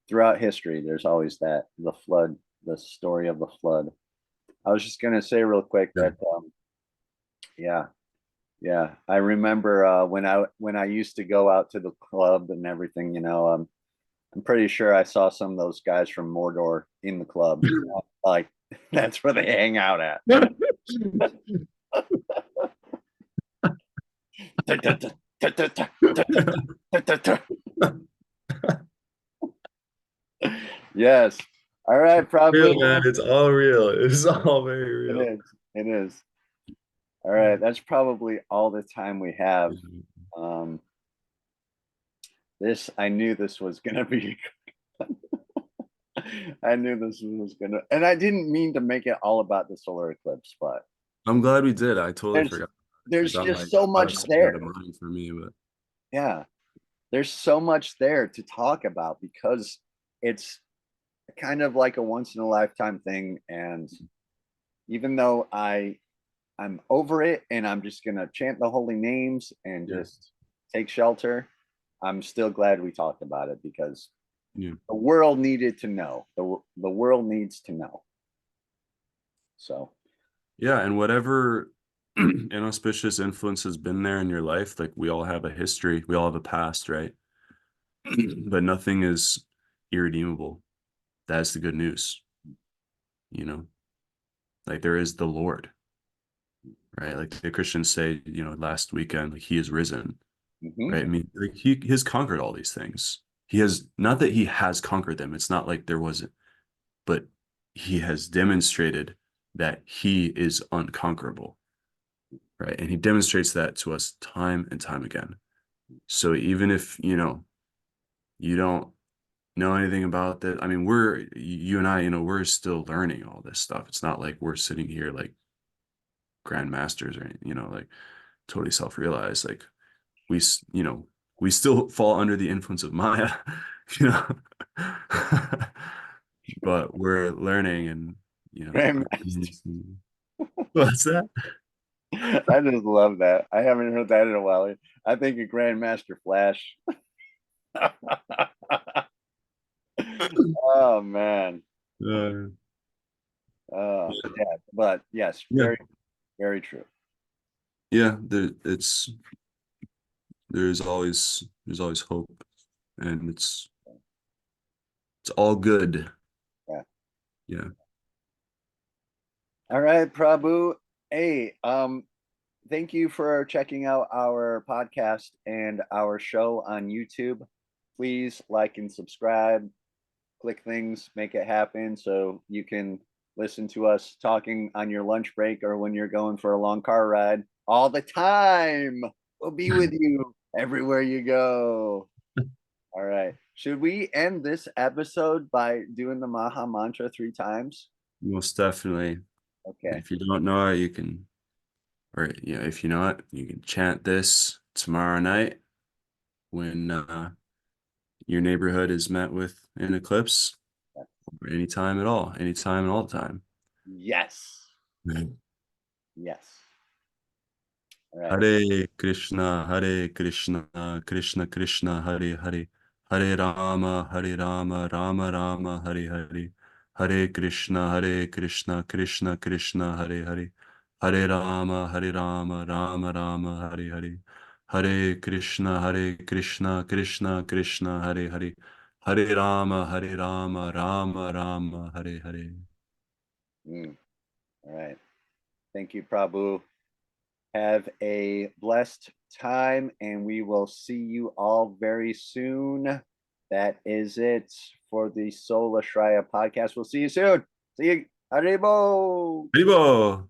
Throughout history, there's always the flood, the story of the flood. I was just gonna say real quick Yeah. that yeah, yeah, I remember when I used to go out to the club and everything. I'm pretty sure I saw some of those guys from Mordor in the club, like That's where they hang out at. Yes. All right, Real, Prabhu. man. It's all real. It's all very It real. is. It is. All right. That's probably all the time we have. Um, I knew this was gonna be. I knew this was gonna, and I didn't mean to make it all about the solar eclipse, but I'm glad we did. I totally there's forgot because there's I'm just like, so that much was out there. of mind for me, but Yeah, there's so much there to talk about because it's kind of like a once in a lifetime thing. And even though I'm over it and I'm just gonna chant the holy names and yeah, just take shelter, I'm still glad we talked about it because yeah, the world needed to know. The world needs to know. So yeah. And whatever inauspicious influence has been there in your life, like we all have a history, we all have a past, right? But nothing is irredeemable. That's the good news, you know. Like there is the Lord, right? Like the Christians say, last weekend, like he is risen, mhm. right? I mean, like he has conquered all these things. He has not that he has conquered them. It's not like there wasn't, but he has demonstrated that he is unconquerable, right? And he demonstrates that to us time and time again. So even if, you don't know anything about that, I mean, you and I, we're still learning all this stuff. It's not like we're sitting here like grandmasters or anything, like totally self-realized. Like we, we still fall under the influence of Maya, you know, but we're learning and, Grandmaster. what's that? I just love that. I haven't heard that in a while. I think of Grandmaster Flash. Oh man. Uh, Yeah, but yes, yeah, very, very true. yeah. There's always hope, and it's all good. Yeah. Yeah. All right, Prabhu. Hey, thank you for checking out our podcast and our show on YouTube. Please like and subscribe, click things, make it happen so you can listen to us talking on your lunch break or when you're going for a long car ride all the time. We'll be with you everywhere you go. All right. Should we end this episode by doing the Maha Mantra 3 times? Most definitely. Okay. If you don't know it, you can, or if you know it, you can chant this tomorrow night when your neighborhood is met with an eclipse, or anytime at all, anytime and all the time. Yes. Yes. All right. Hare Krishna, Krishna Krishna, Hare Hare, Hare Rama, Rama Rama, Hare Hare, Hare Krishna, Krishna Krishna, Hare Hare, Hare Rama, Rama Rama, Hare Hare, Hare Krishna, Krishna Krishna, Hare Hare, Hare Rama, Rama Rama, Hare Hare. Mm. All right. Thank you, Prabhu. Have a blessed time, and we will see you all very soon. That is it for the Sola Shraya podcast. We'll see you soon. See you. Haribo. Vivo!